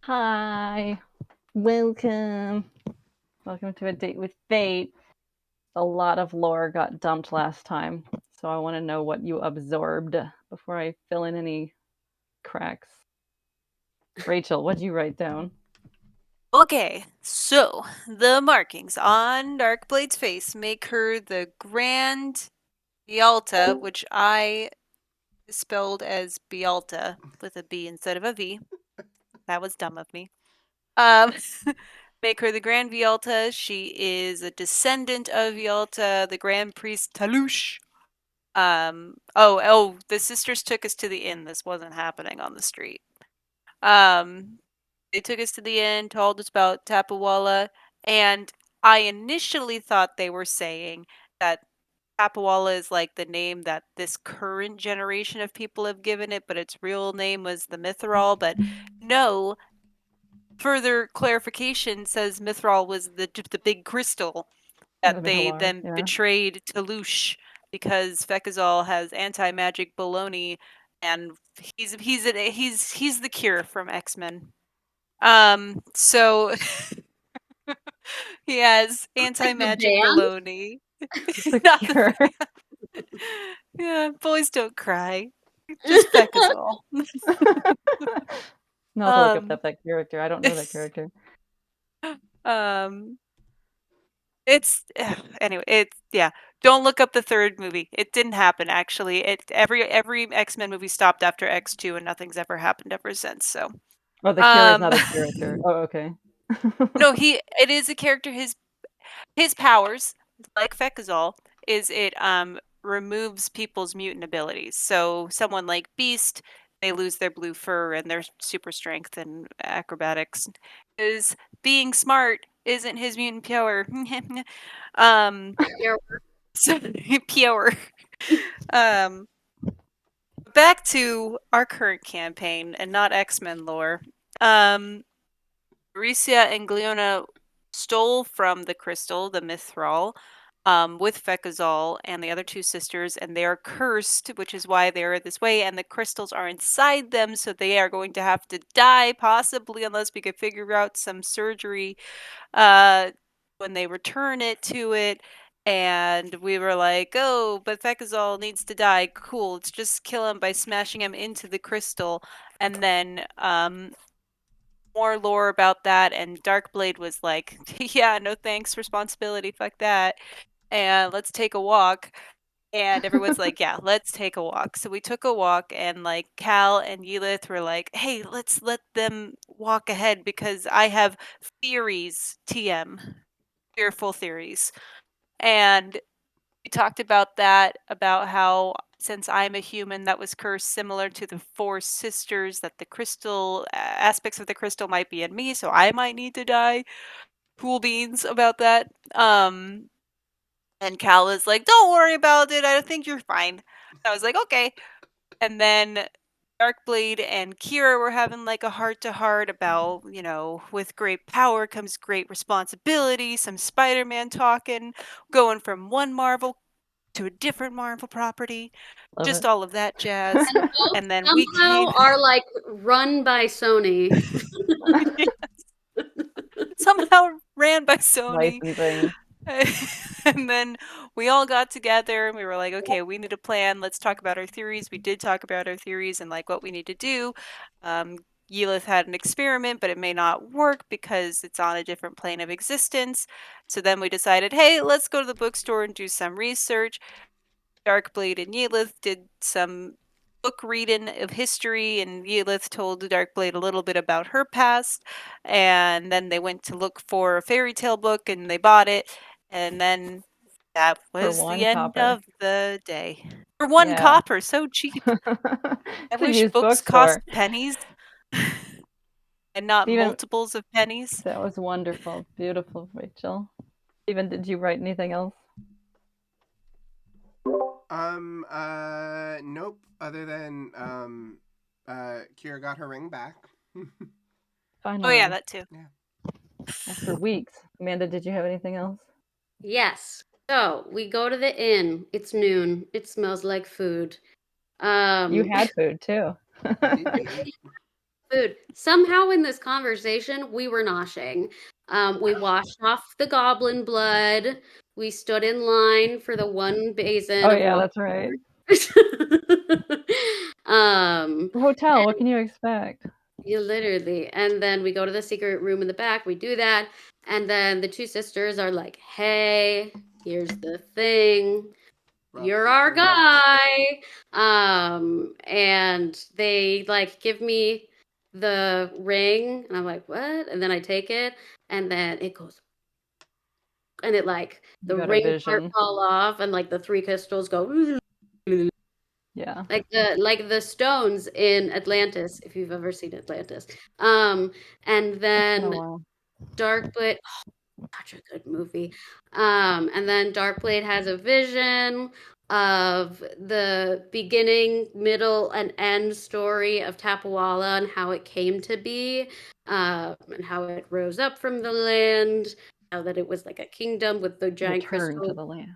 Hi, welcome. Welcome to A Date with Fate. A lot of lore got dumped last time, so I want to know what you absorbed before I fill in any cracks. Rachel, what'd you write down? Okay, so the markings on Darkblade's face make her the Grand Vialta, which I spelled as Bialta with a B instead of a V. That was dumb of me. Um, make her the Grand Vialta. She is a descendant of Vialta, the Grand Priest Talush. The sisters took us to the inn. This wasn't happening on the street. Um, they took us to the inn, told us about Tapawala, and I initially thought they were saying that Tapawala is like the name that this current generation of people have given it, but its real name was the Mithral. But no, further clarification says Mithral was the big crystal The that they Mihlar, then yeah. betrayed to Lush because Fekazal has anti-magic baloney, and he's the cure from X-Men. So he has Like the anti-magic band? baloney. The Not the cure. fan. Yeah, boys don't cry. Just Fekazal. Now I'll have to look up Um, that character. I don't know that character. um, it's anyway. It's yeah. Don't look up the third movie. It didn't happen actually. Every X-Men movie stopped after X2, and nothing's ever happened ever since. So, Oh, the cure is um, not a character. Oh, okay. no, it is a character. His powers, like Fekazal, is it removes people's mutant abilities. So someone like Beast, they lose their blue fur and their super strength and acrobatics. Is being smart isn't his mutant power. um Yeah. so pure. Um Back to our current campaign and not X-Men lore. Um Aricia and Gleona stole from the crystal, the Mithral, with Fekazal and the other two sisters, and they are cursed, which is why they are this way, and the crystals are inside them, so they are going to have to die, possibly, unless we could figure out some surgery uh, when they return it to it. And we were like, oh, but Fekazal needs to die. Cool, let's just kill him by smashing him into the crystal. And then more lore about that, and Darkblade was like, "Yeah, no thanks, responsibility, fuck that, and let's take a walk." And everyone's like, "Yeah, let's take a walk." So we took a walk, and like Cal and Yelith were like, "Hey, let's let them walk ahead because I have theories, TM, fearful theories." And we talked about that, about how since I'm a human that was cursed similar to the four sisters, that the crystal aspects of the crystal might be in me, so I might need to die. Cool beans about that. And Cal was like, "Don't worry about it. I think you're fine." I was like, "Okay." And then Darkblade and Kira were having like a heart to heart about, with great power comes great responsibility, some Spider-Man talking, going from one Marvel to a different Marvel property, Love just it. all of that jazz. And both And then we somehow came are like run by Sony. somehow ran by Sony. Licensing. And then we all got together and we were like, okay, we need a plan. Let's talk about our theories. We did talk about our theories and like what we need to do. Um, Yelith had an experiment, but it may not work because it's on a different plane of existence. So then we decided, hey, let's go to the bookstore and do some research. Darkblade and Yelith did some book reading of history, and Yelith told Darkblade a little bit about her past. And then they went to look for a fairy tale book, and they bought it. And then that For was the one end copper. of the day. For one Yeah. copper, so cheap. I It's a wish used books cost bookstore. pennies and not Steven, multiples of pennies. that was wonderful. Beautiful, Rachel. Steven, did you write anything else? Nope. Other than, Kira got her ring back. Oh, yeah, Finally, that too. Yeah. after weeks. Amanda, did you have anything else? Yes. So we go to the inn. It's noon. It smells like food. You Um, had food too. I did. We ate. food. Somehow in this conversation, we were noshing. We washed off the goblin blood. We stood in line for the one basin Oh of yeah, water. that's right. um, Hotel. What can you expect? you literally. And then we go to the secret room in the back. We do that. And then the two sisters are like, hey, here's the thing. You're our guy. And they like give me the ring, and I'm like, what? And then I take it, and then it goes, and it like You the got a ring part vision. fall off, and like the three crystals go Yeah. like the stones in Atlantis, if you've ever seen Atlantis. And It's been a then while. Darkblade, such a good movie. And then Darkblade has a vision of the beginning, middle, and end story of Tapawala and how it came to be, and how it rose up from the land, how that it was like a kingdom with the giant Return to crystal. the land.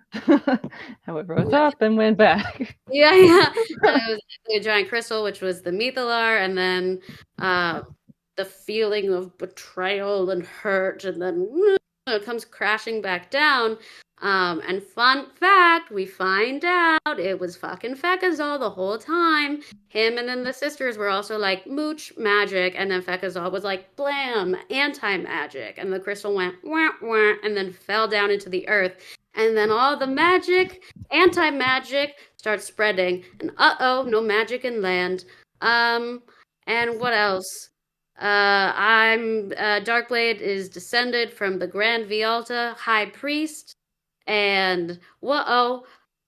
How it rose up and went back. Yeah, yeah. And it was the giant crystal, which was the Mythalar, and then the feeling of betrayal and hurt, and then it comes crashing back down. And fun fact, we find out it was fucking Fekazal the whole time. Him and then the sisters were also like mooch magic, and then Fekazal was like blam anti-magic, and the crystal went wah wah, and then fell down into the earth, and then all the magic, anti-magic, starts spreading, and no magic in land. And what else? I'm Darkblade is descended from the Grand Vialta High Priest, and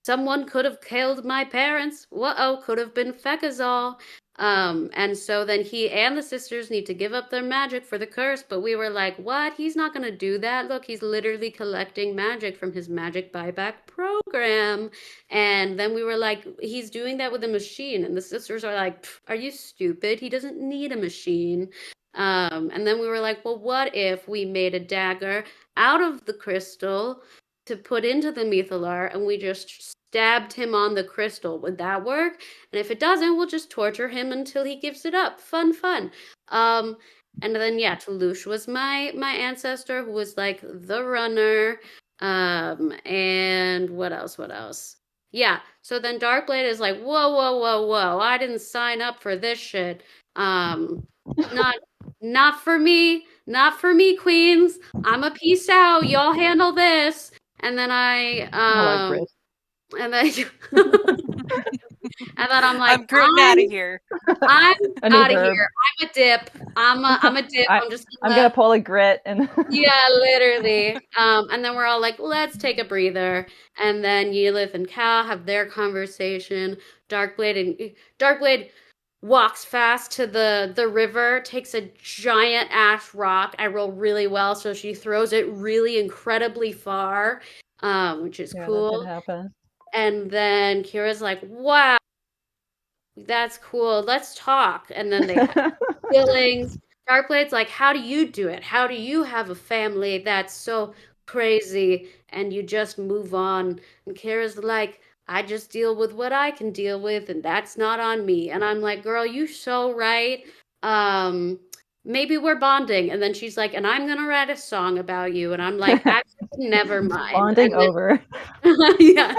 someone could have killed my parents. Could have been Fekazal. And so then he and the sisters need to give up their magic for the curse, but we were like, what? He's not gonna do that. Look, he's literally collecting magic from his magic buyback program. And then we were like, he's doing that with a machine. And the sisters are like, are you stupid? He doesn't need a machine. And then we were like, well, what if we made a dagger out of the crystal to put into the Mythalar, and we just stabbed him on the crystal? Would that work? And if it doesn't, we'll just torture him until he gives it up. Fun, fun. And then yeah, Toulouche was my ancestor, who was like the runner. And what else? What else? Yeah. So then Darkblade is like, whoa, whoa, whoa, whoa! I didn't sign up for this shit. Not not for me. Not for me, queens. I'm a peace out. Y'all handle this. And then I like Grit. and then and then I'm like, I'm gritting out of here. I'm A new out of verb. here. I'm a dip. I'm a dip. I'm just I'm gonna pull a Grit and yeah, literally. And then we're all like, let's take a breather. And then Yelith and Cal have their conversation. Darkblade walks fast to the river, takes a giant ash rock. I roll really well, so she throws it really incredibly far, which is yeah, cool. that did happen. And then Kira's like, wow, that's cool. Let's talk. And then they have feelings. Darkblade's like, how do you do it? How do you have a family that's so crazy and you just move on? And Kira's like, I just deal with what I can deal with, and that's not on me. And I'm like, girl, you so right. Maybe we're bonding. And then she's like, and I'm gonna write a song about you. And I'm like, actually, never mind. Bonding over. Yeah.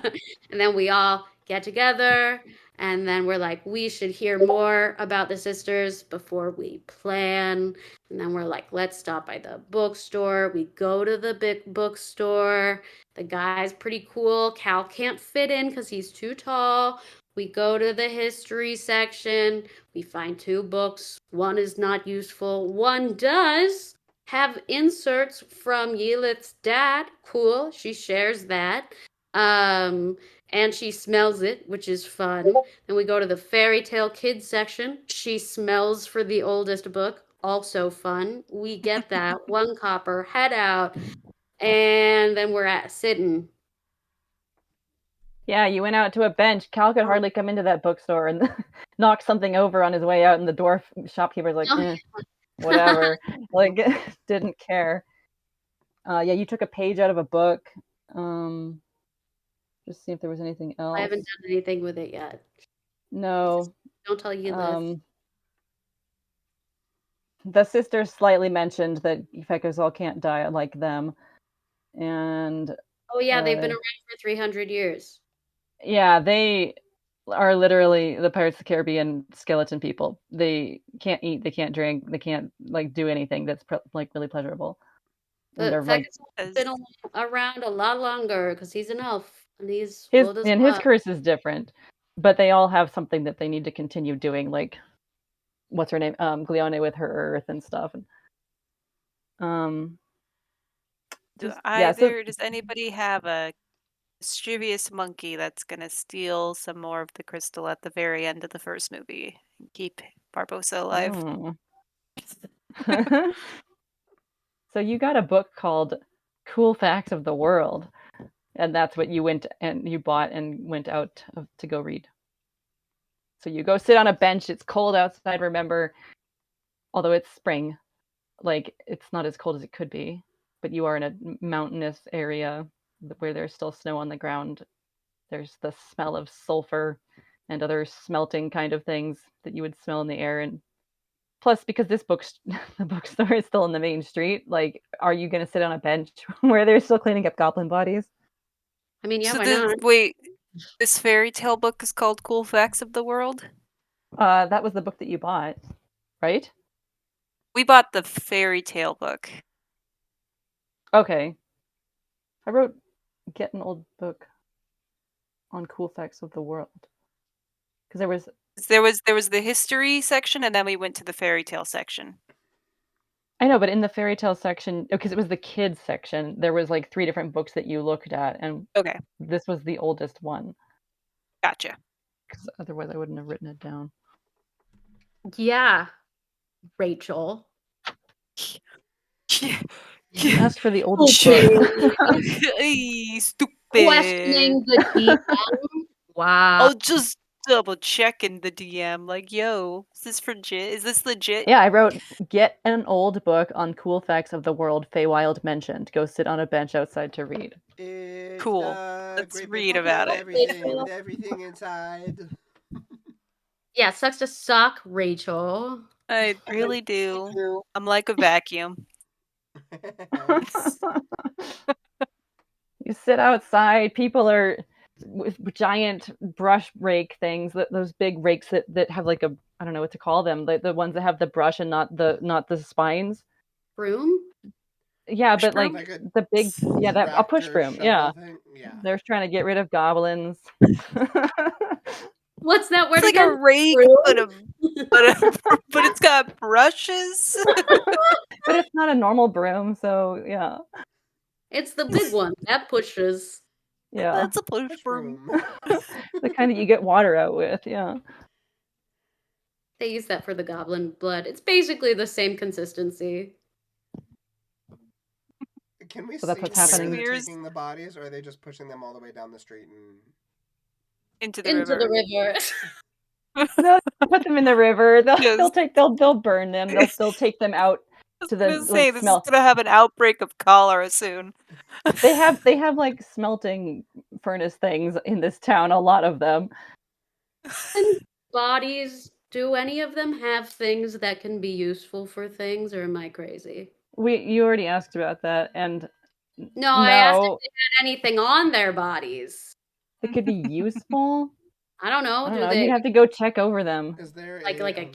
And then we all get together, and then we're like, we should hear more about the sisters before we plan. And then we're like, let's stop by the bookstore. We go to the big bookstore. The guy's pretty cool. Cal can't fit in because he's too tall. We go to the history section. We find two books. One is not useful. One does have inserts from Yelith's dad. Cool. She shares that. And she smells it, which is fun. Then we go to the fairy tale kids section. She smells for the oldest book. Also fun. We get that. One copper, head out. And then we're at sitting. Yeah, you went out to a bench. Cal could hardly come into that bookstore and knock something over on his way out, and the dwarf shopkeeper's like, whatever. Like, didn't care. Yeah, you took a page out of a book. Just see if there was anything else. I haven't done anything with it yet. No. Don't tell you this. The sisters slightly mentioned that Fekuzal can't die like them, and Oh yeah, they've been around for 300 years. yeah, they are literally the Pirates of the Caribbean skeleton people. They can't eat, they can't drink, they can't like do anything that's like really pleasurable. And they're But like Fekuzal's been around a lot longer because he's an elf and he's his old as and his fuck. curse is different, but they all have something that they need to continue doing, like what's her name, Glione with her earth and stuff. Um, Does anybody have a mischievous monkey that's gonna steal some more of the crystal at the very end of the first movie and keep Barbossa alive? So you got a book called Cool Facts of the World, and that's what you bought and went out to go read. So you go sit on a bench. It's cold outside, remember, although it's spring. Like, it's not as cold as it could be, but you are in a mountainous area where there's still snow on the ground. There's the smell of sulfur and other smelting kind of things that you would smell in the air. And plus, because the bookstore is still in the main street, like, are you going to sit on a bench where they're still cleaning up goblin bodies? I mean, yeah, So why not? wait, this fairy tale book is called Cool Facts of the World? That was the book that you bought, right? We bought the fairy tale book. Okay. I wrote Get an Old Book on Cool Facts of the World. Because there was the history section, and then we went to the fairy tale section. I know, but in the fairy tale section, because it was the kids section, there was like 3 different books that you looked at, and Okay, this was the oldest one. gotcha. Because otherwise I wouldn't have written it down. Yeah, Rachel. You asked for the oldest Okay. book. Stupid. Questioning the DM. Wow. I'll just double checking the DM. Like, yo, is this legit? Is this legit? Yeah, I wrote, Get an old book on Cool Facts of the World Feywild mentioned. Go sit on a bench outside to read. It's Cool. a Let's great big read book about with it. everything, with everything inside. Yeah, sucks to suck, Rachel. I really do. I'm like a vacuum. You sit outside, people are with giant brush rake things, those big rakes that have like I don't know what to call them, the ones that have the brush and not the spines. Broom? Yeah, Push but broom? like the big, yeah, that a push Raptor broom. shovel Yeah, thing? Yeah. they're trying to get rid of goblins. What's that word It's like again? a rake, Broom? but it's got brushes. But it's not a normal broom, so yeah. It's the big one that pushes. Yeah. That's a push Push broom. broom. The kind that you get water out with, yeah. They use that for the goblin blood. It's basically the same consistency. Can we So see that's what's where happening. they're taking the bodies, or are they just pushing them all the way down the street and Into the Into river. the river. They'll put them in the river. Yes. They'll burn them. They'll take them out to I was the gonna say, like this smelt. is gonna have an outbreak of cholera soon. They have like smelting furnace things in this town, a lot of them. And bodies, do any of them have things that can be useful for things, or am I crazy? You already asked about that, and No, I asked if they had anything on their bodies. it could be useful. I don't know. I don't Do know. they You'd have to go check over them. is there like a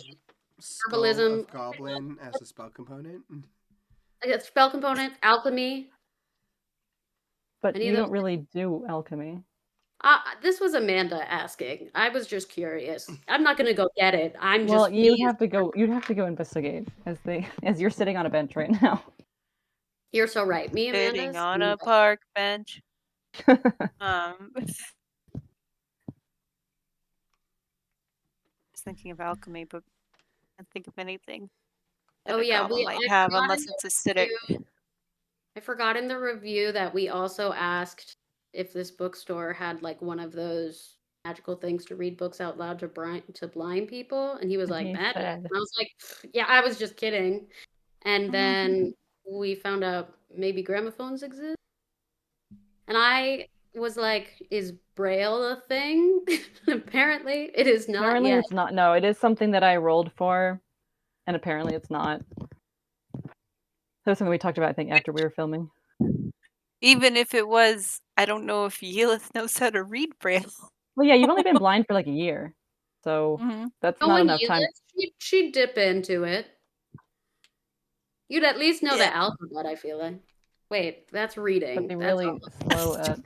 skull herbalism of goblin as a spell component? like a spell component, alchemy? But Any you of don't those? really do alchemy. This was Amanda asking. I was just curious. I'm not gonna go get it. I'm Well, just you'd have to go investigate as you're sitting on a bench right now. You're so right. Me, Amanda. Sitting on a park bench. Just thinking of alchemy, but I can't think of anything that a goblin might have unless it's acidic. I forgot in the review that we also asked if this bookstore had like one of those magical things to read books out loud to blind people, and he was like, "Magic." And I was like, "Yeah, I was just kidding." And then we found out maybe gramophones exist, and I was like, "Is Braille a thing?" Apparently, it is not Apparently yet. it's not. No, it is something that I rolled for. and apparently it's not. That was something we talked about, I think, after we were filming. Even if it was, I don't know if Yelith knows how to read Braille. Well, yeah, you've only been blind for like a year, so that's not enough time. She'd dip into it. You'd at least know Yeah. the alphabet, I feel like. Wait, that's reading. But they're That's really slow at.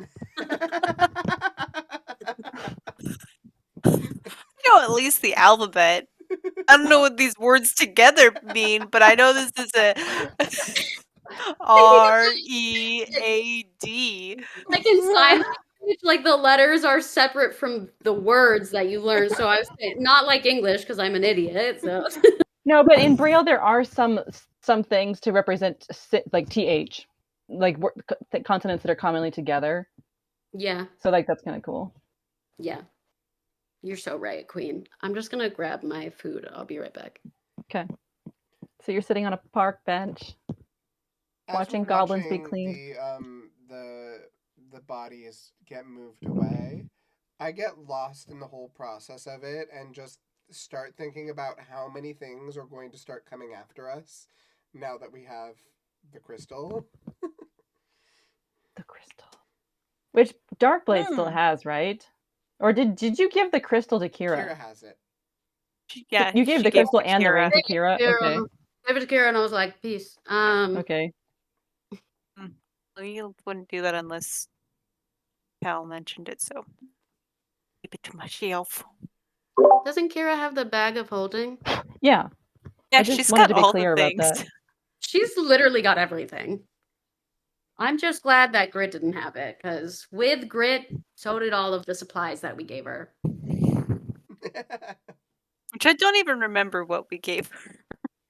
You know, at least the alphabet. I don't know what these words together mean, but I know this is a R-E-A-D. Like in sign language, like the letters are separate from the words that you learn. So I was saying, not like English because I'm an idiot. So No, but in Braille there are some things to represent like th, like consonants that are commonly together. yeah, So like that's kind of cool. yeah. You're so right, Queen. I'm just gonna grab my food. I'll be right back. Okay. So you're sitting on a park bench, watching goblins be cleaned. The bodies get moved away. I get lost in the whole process of it and just start thinking about how many things are going to start coming after us now that we have the crystal. The crystal, which Darkblade still has, right? Or did you give the crystal to Kira? Kira has it. Yeah, you gave the crystal and the ring to Kira. Okay. Gave it to Kira, and I was like, "Peace." Okay. Well, you wouldn't do that unless Cal mentioned it, so keep it to myself. Doesn't Kira have the bag of holding? Yeah. Yeah, I just she's wanted got to be all clear the about things. that. She's literally got everything. I'm just glad that Grit didn't have it, because with Grit, so did all of the supplies that we gave her. Which I don't even remember what we gave her.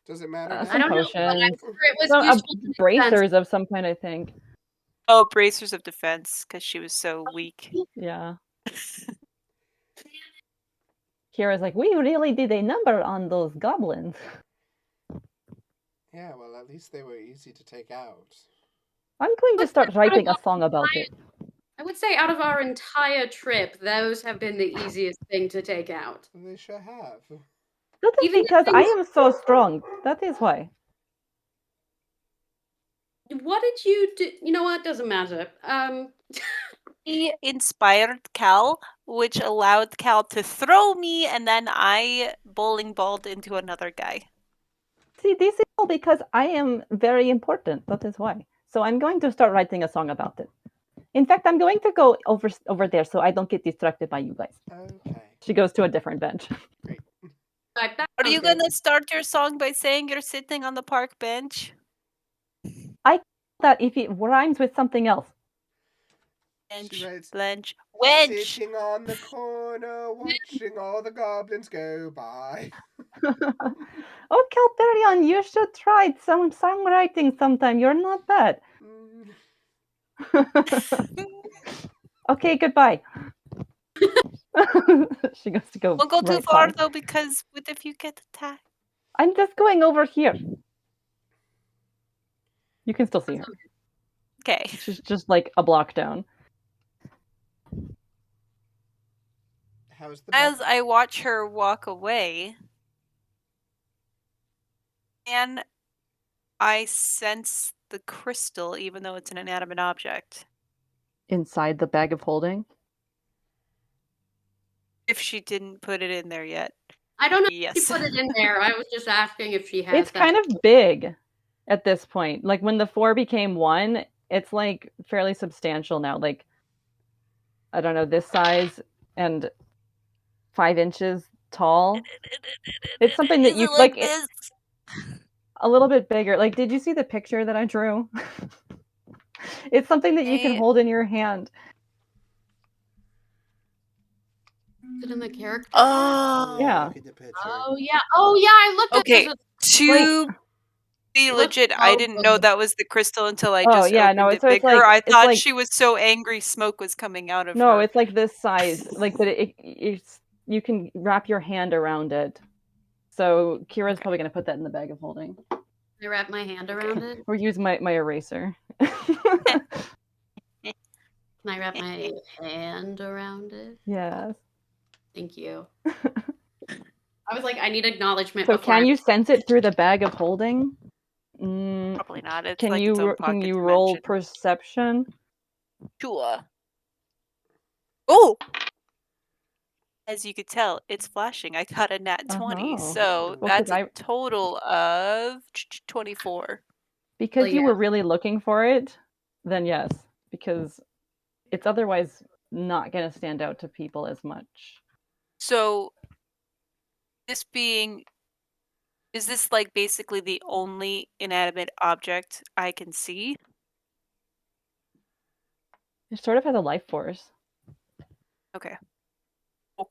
Does it matter? Some potions. It was Some useful to bracers of some kind, I think. Oh, bracers of defense, because she was so weak. Yeah. Kira's like, we really did a number on those goblins. Yeah, well, at least they were easy to take out. I'm going to start writing a song about it. I would say out of our entire trip, those have been the easiest thing to take out. They sure have. That is because I am so strong. That is why. What did you do? You know what? Doesn't matter. He inspired Cal, which allowed Cal to throw me, and then I bowling balled into another guy. See, this is all because I am very important. That is why. So I'm going to start writing a song about it. In fact, I'm going to go over there so I don't get distracted by you guys. Okay. She goes to a different bench. Great. Are you going to start your song by saying you're sitting on the park bench? I that if it rhymes with something else. Wench. Sitting on the corner, watching all the goblins go by. Oh, Caltherion, you should try some songwriting sometime. You're not bad. Okay, goodbye. She goes to go. Don't go too far though, because what if you get attacked? I'm just going over here. You can still see her. Okay. She's just like a block down. As I watch her walk away, and I sense the crystal, even though it's an inanimate object. Inside the bag of holding? If she didn't put it in there yet. I don't know if she put it in there. I was just asking if she has It's kind of big at this point. Like when the 4 became 1, it's like fairly substantial now. Like, I don't know, this size and 5 inches tall. It's something that you like. A little bit bigger. Like, did you see the picture that I drew? It's something that you can hold in your hand. Is it in the character? Oh, yeah. Oh yeah. Oh yeah. I looked at okay. this. To be legit, I didn't know that was the crystal until I just opened it bigger. Like, I thought she was so angry smoke was coming out of her. No, it's like this size. Like that it's you can wrap your hand around it. So Kira's probably going to put that in the bag of holding. Can I wrap my hand around it? Or use my eraser. Can I wrap my hand around it? Yes. Thank you. I was like, I need acknowledgement So before can you sense it through the bag of holding? Probably not. It's Can like its own you pocket roll dimension. perception? Sure. Oh! As you could tell, it's flashing. I got a nat 20, so Well, that's 'cause a total of 24. Because Well, you yeah. were really looking for it, then yes. Because it's otherwise not going to stand out to people as much. So, this being... Is this like basically the only inanimate object I can see? It sort of has a life force. Okay.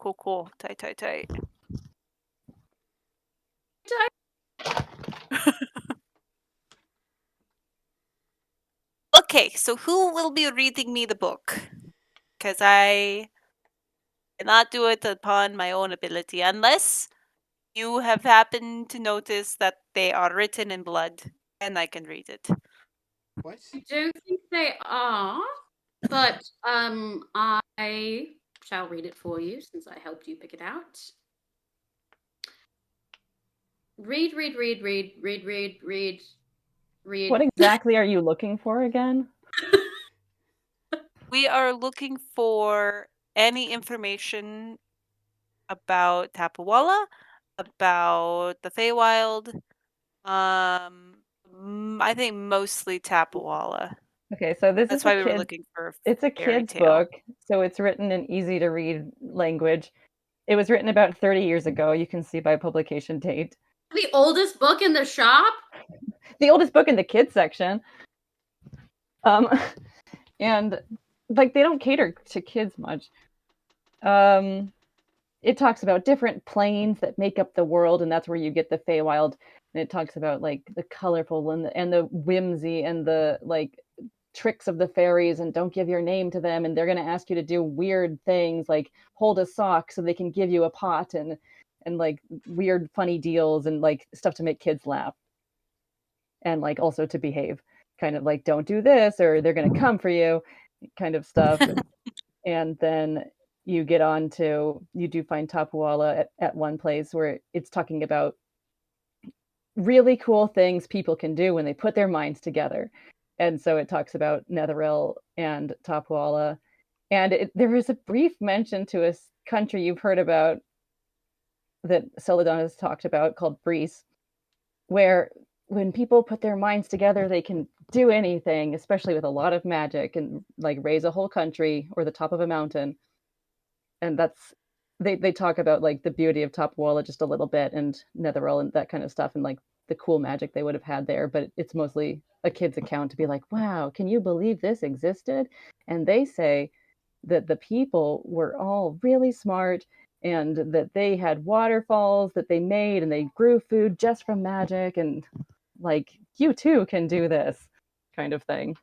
Cool. Tight. Okay, so who will be reading me the book? Because I cannot do it upon my own ability, unless you have happened to notice that they are written in blood, and I can read it. What? I don't think they are, but I shall read it for you since I helped you pick it out. Read. What exactly are you looking for again? We are looking for any information about Tapawala, about the Feywild. I think mostly Tapawala. Okay, so this That's is why a we were kid. looking for a It's a fairy kid's tale. book, so it's written in easy to read language. It was written about 30 years ago. You can see by publication date. The oldest book in the shop? The oldest book in the kids section. And like they don't cater to kids much. It talks about different planes that make up the world, and that's where you get the Feywild. And it talks about like the colorful and the whimsy and the like tricks of the fairies, and don't give your name to them, and they're going to ask you to do weird things like hold a sock so they can give you a pot, and like weird funny deals and like stuff to make kids laugh, and like also to behave, kind of like don't do this or they're going to come for you kind of stuff. And then you get on to, you do find Tapawala at one place where it's talking about really cool things people can do when they put their minds together. And so it talks about Netheril and Tapawala. And there is a brief mention to a country you've heard about that Celadon has talked about called Breeze, where when people put their minds together, they can do anything, especially with a lot of magic, and like raise a whole country or the top of a mountain. And that's they talk about like the beauty of Tapawala just a little bit, and Netheril and that kind of stuff, and like the cool magic they would have had there. But it's mostly a kid's account to be like, wow, can you believe this existed? And they say that the people were all really smart, and that they had waterfalls that they made, and they grew food just from magic, and like you too can do this kind of thing.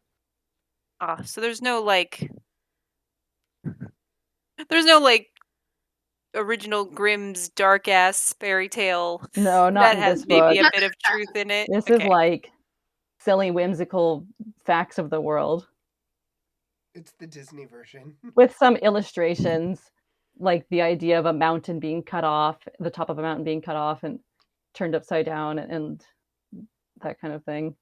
So there's no like original Grimm's dark ass fairy tale. No, not that in has this maybe book. a bit of truth in it. This Okay. is like silly, whimsical facts of the world It's the Disney version. with some illustrations, like the idea of a mountain being cut off, the top of a mountain being cut off and turned upside down, and that kind of thing.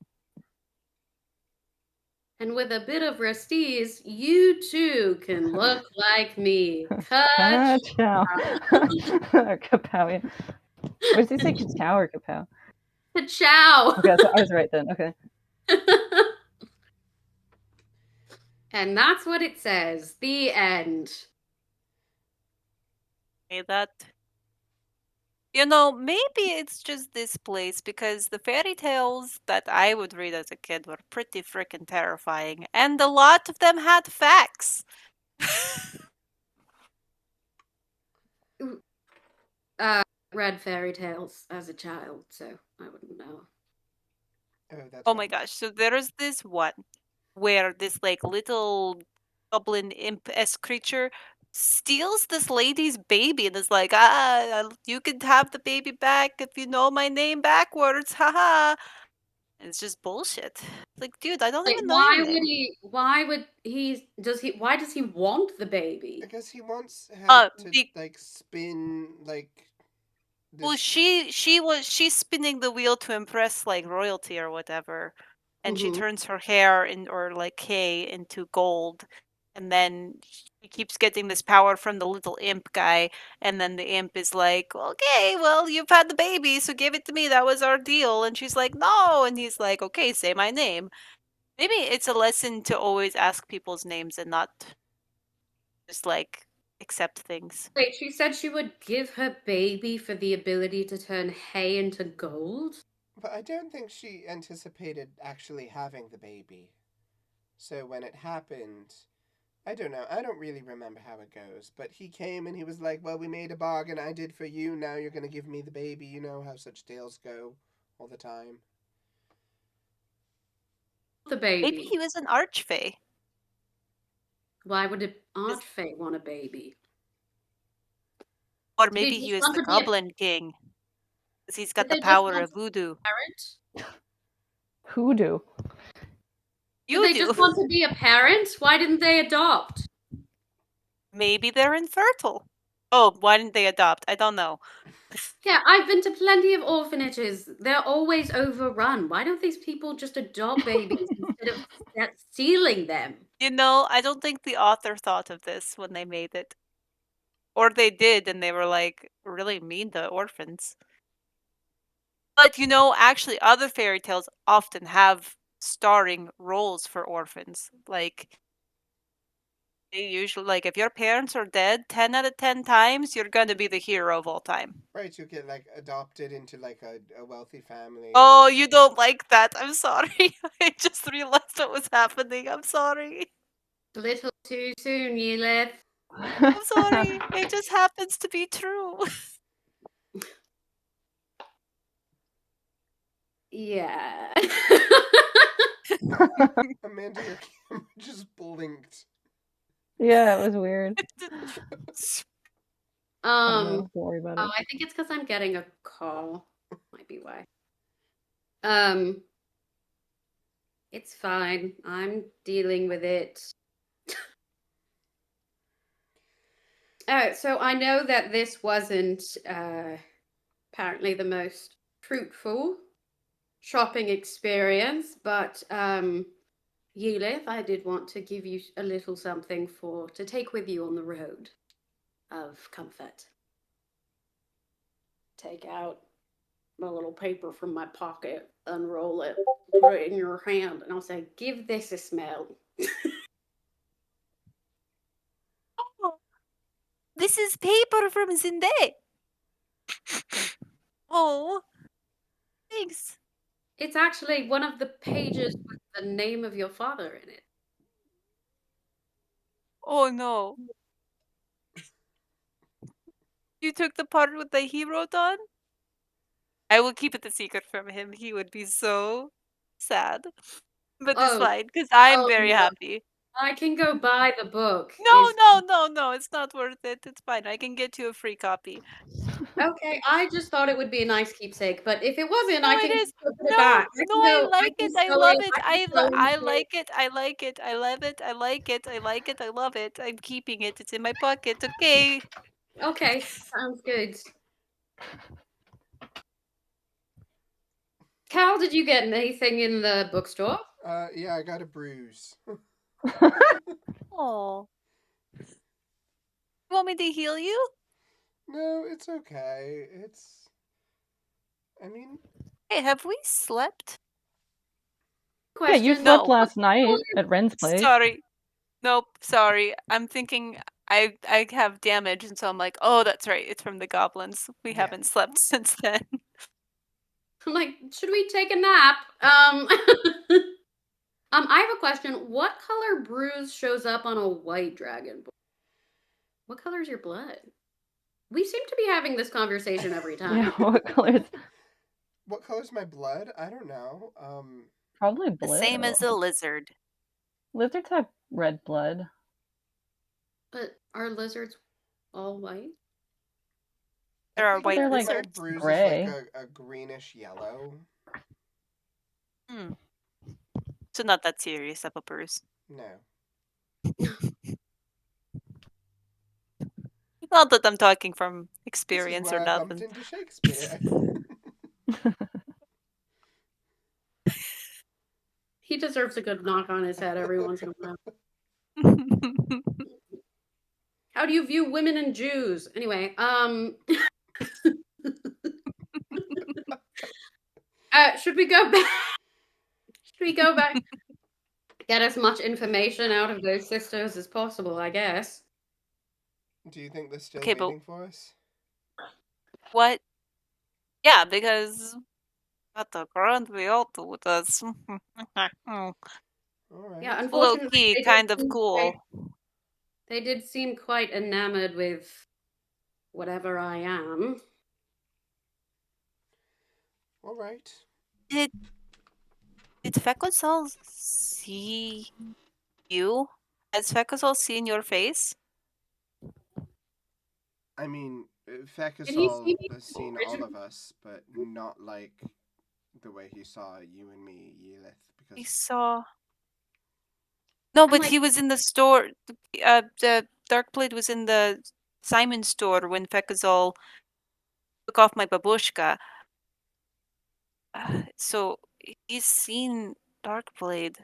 And with a bit of resties, you too can look like me. Ka-chow. Kapow, yeah. What did he say? Ka-chow or kapow? Ka-chow. Okay, so I was right then. Okay. And that's what it says. The end. That. You know, maybe it's just this place because the fairy tales that I would read as a kid were pretty freaking terrifying, and a lot of them had facts. Read fairy tales as a child, so I wouldn't know. Oh my gosh! So there is this one where this like little goblin imp-esque creature steals this lady's baby and is like, you can have the baby back if you know my name backwards, haha. And it's just bullshit. Like, dude, I don't even know your name. Why does he want the baby? Because he wants her to Be- like spin like Well, she's spinning the wheel to impress like royalty or whatever, and she Mhm. turns her hair or like hay into gold, and then she keeps getting this power from the little imp guy, and then the imp is like, "Okay, well, you've had the baby, so give it to me. That was our deal." And she's like, "No," and he's like, "Okay, say my name." Maybe it's a lesson to always ask people's names and not just like accept things. Wait, she said she would give her baby for the ability to turn hay into gold? But I don't think she anticipated actually having the baby. So when it happened, I don't know. I don't really remember how it goes. But he came and he was like, "Well, we made a bargain. I did for you. Now you're going to give me the baby." You know how such tales go all the time. The Maybe baby. he was an archfey. Why would an archfey want a baby? Or Did he maybe just he was want the to be a Goblin King. Because he's got Did the they just power want of voodoo. parent? Hoodoo. Did You they do. just want to be a parent? Why didn't they adopt? Maybe they're infertile. Oh, why didn't they adopt? I don't know. Yeah, I've been to plenty of orphanages. They're always overrun. Why don't these people just adopt babies instead of stealing them? You know, I don't think the author thought of this when they made it. Or they did, and they were like really mean to orphans. But you know, actually, other fairy tales often have starring roles for orphans. Like, they usually, like, if your parents are dead 10 out of 10 times, you're gonna be the hero of all time. Right, you get like adopted into like a wealthy family. Oh, Or... you don't like that. I'm sorry. I just realized what was happening. I'm sorry. A little too soon, Yelith. I'm sorry. It just happens to be true. Yeah. Amanda, your camera just blinked. Yeah, it was weird. I don't know. Don't worry about it. I think it's because I'm getting a call. Might be why. It's fine. I'm dealing with it. So I know that this wasn't apparently the most fruitful shopping experience, but Yulith, I did want to give you a little something to take with you on the road of comfort. Take out a little paper from my pocket, unroll it, put it in your hand, and I'll say, "Give this a smell." This is paper from Zinde. Oh, thanks. It's actually one of the pages with the name of your father in it. Oh no. You took the part with the he wrote on? I will keep it a secret from him. He would be so sad. But it's Oh, fine, because I'm oh very no. happy. I can go buy the book. No, it's not worth it. It's fine. I can get you a free copy. Okay, I just thought it would be a nice keepsake, but if it wasn't, No, I it can is. put it No, back. no, I like it. I love it. I it. like it. I like it. I love it. I like it. I like it. I love it. I'm keeping it. It's in my pocket. Okay. Okay, sounds good. Cal, did you get anything in the bookstore? Yeah, I got a bruise. Oh. You want me to heal you? No, it's okay. I mean, Hey, have we slept? Yeah, you Question. slept No. last night at Ren's place. Sorry. Nope, sorry. I'm thinking I have damage, and so I'm like, oh, that's right. It's from the goblins. We Yeah. haven't slept since then. I'm like, should we take a nap? I have a question. What color bruise shows up on a white dragon? What color is your blood? We seem to be having this conversation every time. Yeah, what color is what color's my blood? I don't know. probably The blue. same as the lizard. Lizards have red blood. But are lizards all white? There are I think white They're like my lizards. bruise gray. is like a greenish yellow. So not that serious of a bruise. No. Not that I'm talking from This is experience where or I bumped nothing. into Shakespeare. He deserves a good knock on his head every once in a while. How do you view women and Jews? Anyway, should we go back? Should we go back? Get as much information out of those sisters as possible, I guess. Do you think they're still Okay, but waiting for us? what? Yeah, because at the ground we all do this. All right. Yeah, Low unfortunately, key, kind of cool. They did seem quite enamored with whatever I am. All right. Did Fekosol see you? Has Fekosol seen your face? I mean, Did he Fekasol see me has seen all originally? of us, but not like the way he saw you and me, Yelith, He because saw. No, I'm but like, he was in the store. The Darkblade was in the Simon store when Fekosol took off my babushka. So he's seen Darkblade.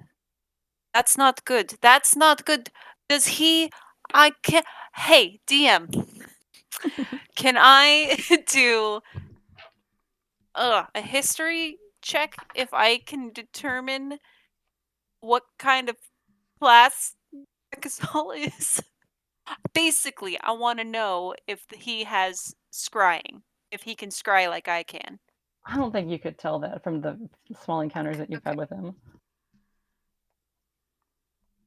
That's not good. That's not good. Does he? I can. Hey, DM. Can I do a history check if I can determine what kind of class Exol is? Basically, I want to know if he has scrying, if he can scry like I can. I don't think you could tell that from the small encounters that you've had with him.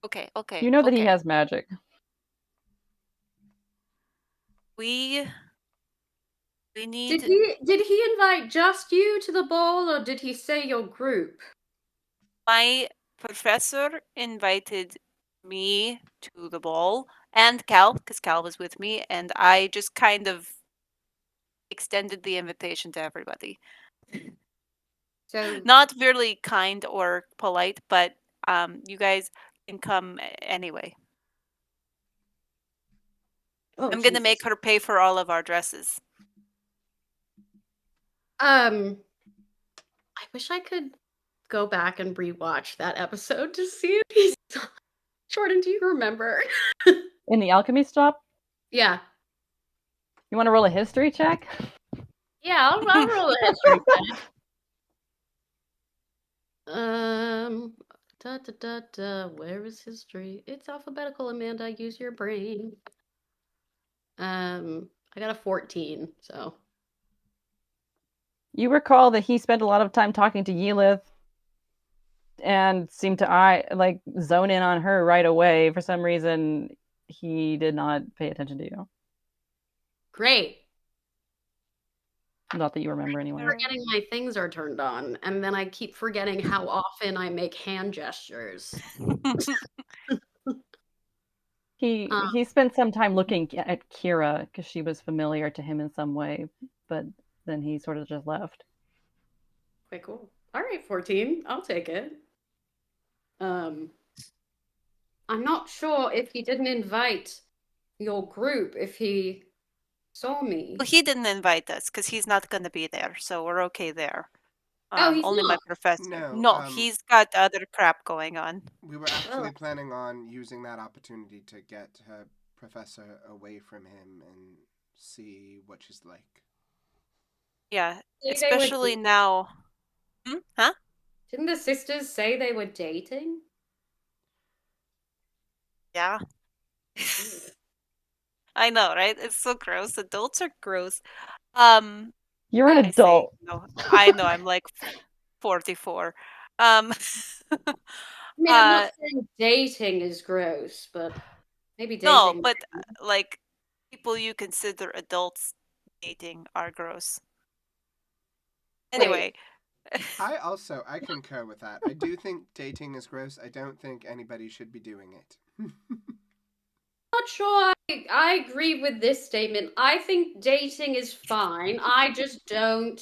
Okay. You know that he okay. has magic. We need. did he invite just you to the ball, or did he say your group? My professor invited me to the ball and Cal, because Cal was with me, and I just kind of extended the invitation to everybody. So Not really kind or polite, but you guys can come anyway. I'm gonna Jesus. make her pay for all of our dresses. I wish I could go back and rewatch that episode to see if he's Jordan, do you remember? In the alchemy stop, Yeah. you want to roll a history check? Yeah, I'll roll a history check. Where is history? It's alphabetical, Amanda. Use your brain. I got a 14, so. You recall that he spent a lot of time talking to Yelith and seemed to zone in on her right away. For some reason, he did not pay attention to you. Great. Not that you remember anyway. Forgetting my things are turned on, and then I keep forgetting how often I make hand gestures. He spent some time looking at Kira because she was familiar to him in some way, but then he sort of just left. Okay, cool. All right, 14. I'll take it. I'm not sure if he didn't invite your group, if he saw me. Well, he didn't invite us because he's not going to be there, so we're okay there. He's only my not. professor. No, He's got other crap going on. we were actually planning on using that opportunity to get her professor away from him and see what she's like. Yeah, They especially were- now. Huh? Didn't the sisters say they were dating? Yeah. I know, right? It's so gross. Adults are gross. You're an I say, adult. no, I know. I'm like 44. I mean, I'm not saying dating is gross, but maybe dating. No, but like people you consider adults dating are gross. Anyway. I concur with that. I do think dating is gross. I don't think anybody should be doing it. Not sure I agree with this statement. I think dating is fine. I just don't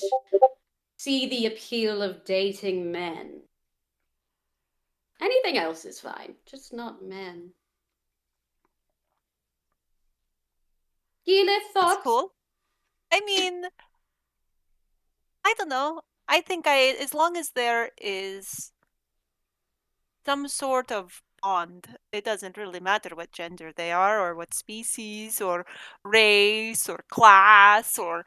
see the appeal of dating men. Anything else is fine, just not men. Keyleth That's thoughts? cool. I mean, I don't know. I think as long as there is some sort of bond, it doesn't really matter what gender they are, or what species, or race, or class, or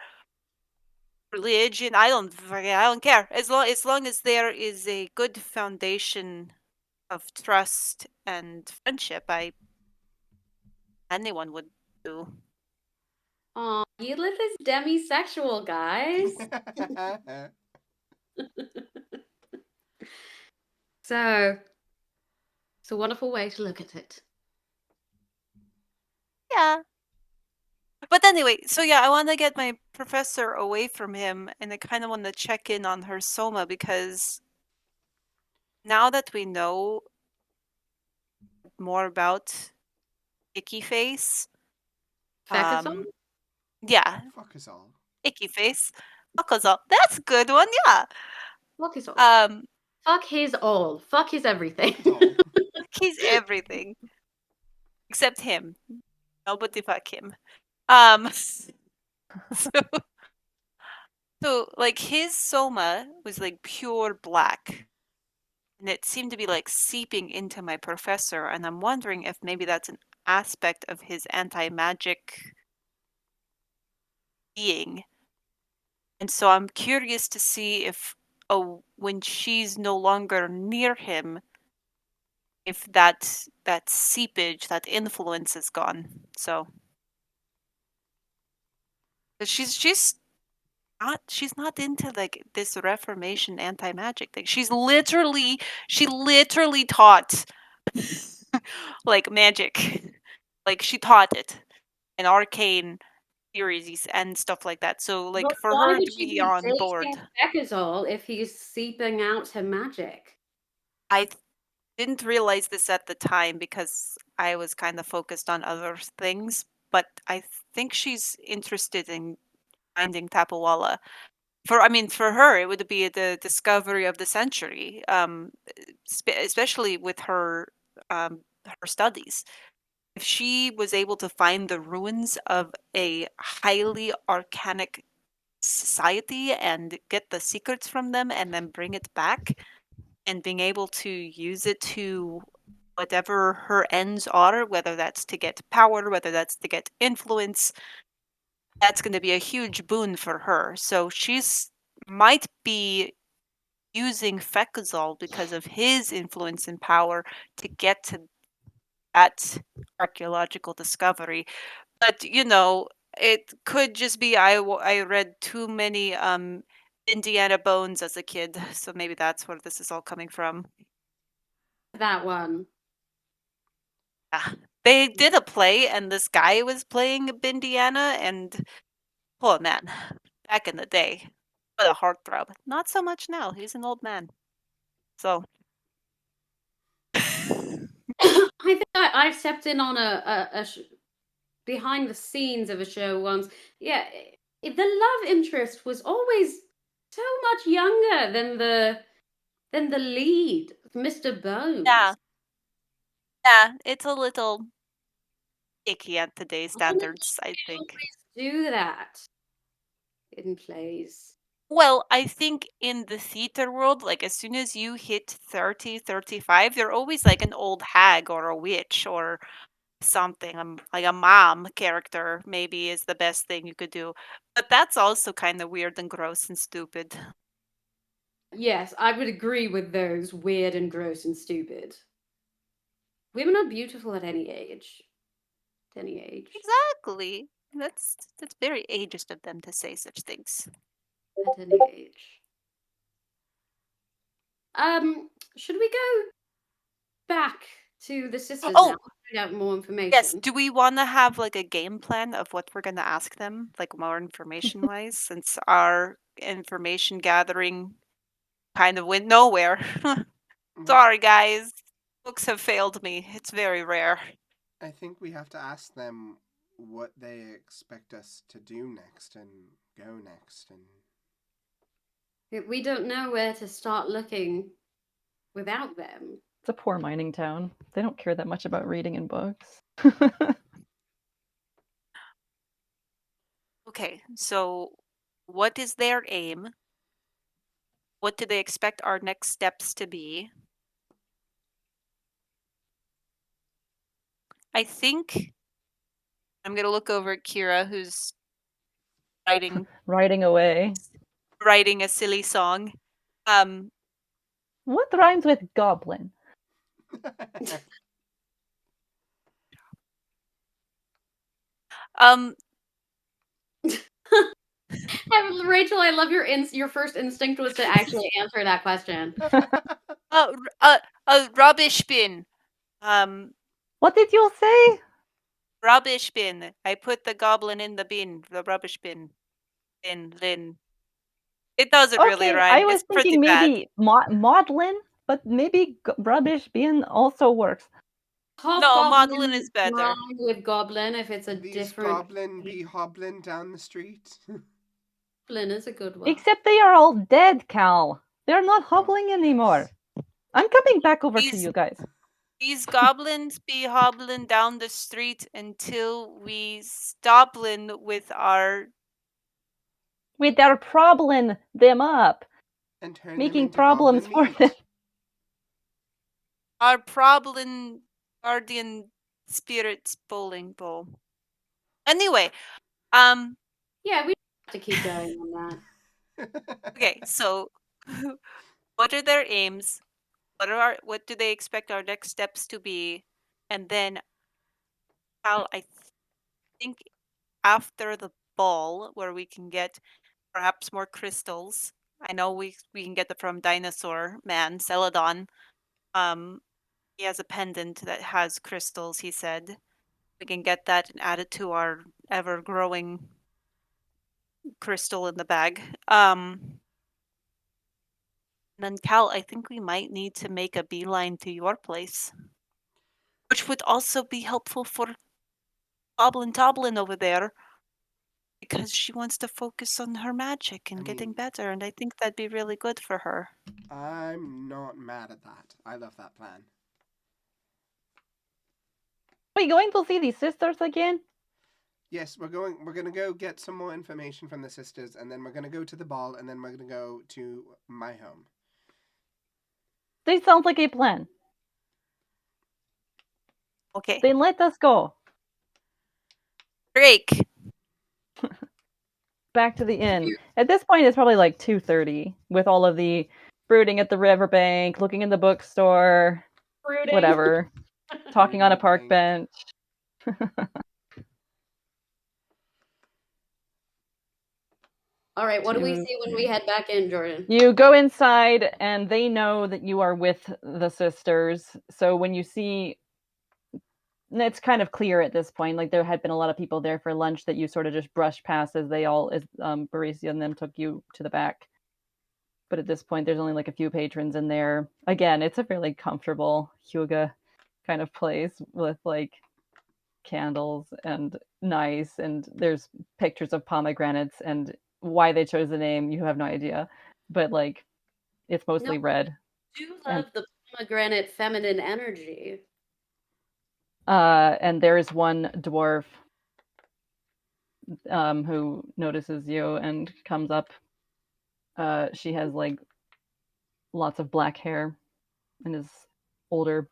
religion. I don't care. As long as there is a good foundation of trust and friendship, anyone would do. Aw, Keyleth is demisexual, guys. So, it's a wonderful way to look at it. Yeah. But anyway, so yeah, I want to get my professor away from him, and I kind of want to check in on her Soma, because now that we know more about Icky Face, Fecusol? yeah, Fuck us all. Icky Face, Fuck that's a good one, yeah. Fuck his all. Um, Fuck his all. Fuck his everything. Oh. he's everything except him. Nobody fuck him. So, so like his Soma was like pure black, and it seemed to be like seeping into my professor, and I'm wondering if maybe that's an aspect of his anti-magic being. And so I'm curious to see if when she's no longer near him, if that seepage, that influence is gone. So 'cause she's not into like this Reformation anti-magic thing. She literally taught like magic. Like she taught it and arcane theories and stuff like that. So But like for why her would to she be be on board, dating Fecusol if he's seeping out her magic? I didn't realize this at the time because I was kind of focused on other things, but I think she's interested in finding Tapawala. For her, it would be the discovery of the century, especially with her studies. If she was able to find the ruins of a highly arcanic society and get the secrets from them and then bring it back, and being able to use it to whatever her ends are, whether that's to get power, whether that's to get influence, that's going to be a huge boon for her. So she's might be using Fekuzal because of his influence and power to get to that archaeological discovery. But it could just be I read too many Indiana Bones as a kid, so maybe that's where this is all coming from. That one. Yeah. They did a play, and this guy was playing Bindiana, and oh man, back in the day, what a heartthrob. Not so much now. He's an old man. So I think I stepped in on a behind the scenes of a show once. Yeah, the love interest was always so much younger than the lead, Mr. Bones. yeah, it's a little icky at today's Why does standards, I she think. always do that in plays? Well, I think in the theater world, like as soon as you hit 30, 35, you're always like an old hag or a witch or something. Like a mom character maybe is the best thing you could do. But that's also kind of weird and gross and stupid. Yes, I would agree with those weird and gross and stupid. Women are beautiful at any age. At any age. Exactly. That's very ageist of them to say such things. At any age. Should we go back to the sisters now? Find out more information. Yes. Do we want to have like a game plan of what we're going to ask them, like more information wise, since our information gathering kind of went nowhere? Sorry, guys. Books have failed me. It's very rare. I think we have to ask them what they expect us to do next and go next. And We don't know where to start looking without them. It's a poor mining town. They don't care that much about reading and books. Okay, so what is their aim? What do they expect our next steps to be? I think I'm gonna look over at Kira, who's writing away. a silly song. What rhymes with goblin? Rachel, I love your first instinct was to actually answer that question. Rubbish bin. What did you say? Rubbish bin. I put the goblin in the bin. The rubbish bin. Lin. It doesn't really Okay, rhyme. I was It's pretty thinking bad. maybe maudlin, but maybe rubbish bin also works. No, maudlin is better. Wrong with goblin if it's a These different. goblin be hobbling down the street. Goblin is a good one. Except they are all dead, Cal. They're not hobbling anymore. I'm coming back over to you guys. These goblins be hobbling down the street until we stoplin with our problem them up. And turn Making them into problems for goblin them. meat. our problem guardian spirits bowling ball. Anyway, Yeah, we have to keep going on that. okay, so what are their aims? What do they expect our next steps to be? And then Cal, I think after the ball where we can get perhaps more crystals. I know we can get them from Dinosaur Man, Celadon. He has a pendant that has crystals, he said. We can get that and add it to our ever growing crystal in the bag. Then Cal, I think we might need to make a beeline to your place. Which would also be helpful for Goblin Toblin over there. Because she wants to focus on her magic and getting better, and I think that'd be really good for her. I'm not mad at that. I love that plan. Are we going to see the sisters again? Yes, we're gonna go get some more information from the sisters, and then we're gonna go to the ball, and then we're gonna go to my home. This sounds like a plan. Okay. Then let us go. Drake. Back to the inn. At this point, it's probably like 2:30 with all of the brooding at the riverbank, looking in the bookstore, Brooding. whatever, talking on a park bench. All right, what do we see when we head back in, Jordan? You go inside, and they know that you are with the sisters. So when you see, it's kind of clear at this point. Like there had been a lot of people there for lunch that you sort of just brushed past as Baricia and them took you to the back. But at this point, there's only like a few patrons in there. Again, it's a fairly comfortable Hyuga kind of place with like candles and nice, and there's pictures of pomegranates, and why they chose the name, you have no idea. But like, it's mostly red. I do love the pomegranate feminine energy. And there is one dwarf who notices you and comes up. She has like lots of black hair and is older.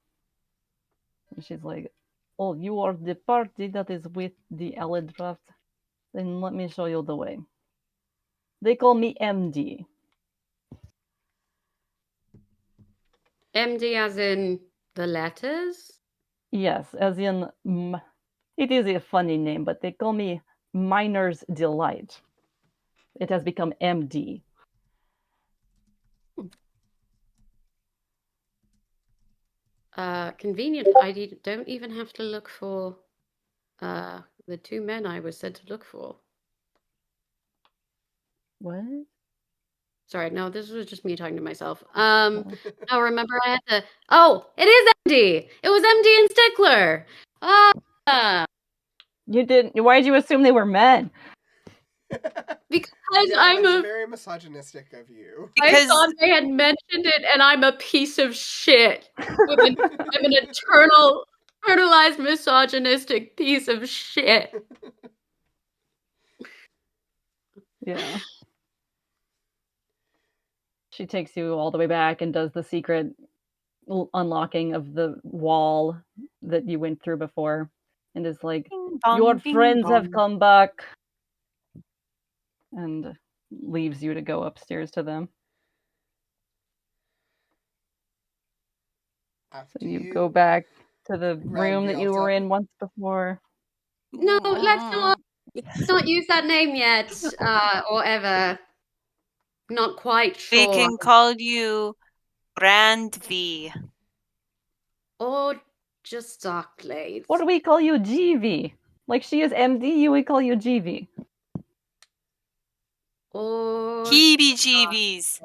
And she's like, "Oh, you are the party that is with the Eledraft. Then let me show you the way. They call me MD." MD as in the letters? Yes, as in, it is a funny name, but they call me Miner's Delight. It has become MD. Convenient. I don't even have to look for the two men I was said to look for. What? Sorry, no, this was just me talking to myself. No, remember I had to. Oh, it is MD. It was MD and Stickler. You didn't. Why did you assume they were men? Because that's very misogynistic of you. I thought they had mentioned it, and I'm a piece of shit. I'm an internalized misogynistic piece of shit. Yeah. She takes you all the way back and does the secret unlocking of the wall that you went through before, and is like, Ding dong, "Your ding friends have dong. come back," and leaves you to go upstairs to them. After So you go back to the room that you were Grandielton. in once before. No, let's not use that name yet, or ever. Not quite We sure. can call you Brandvi. Or just Darkblade. What do we call you, GV? Like she is MD, we call you GV. Or Heebie-jeebies.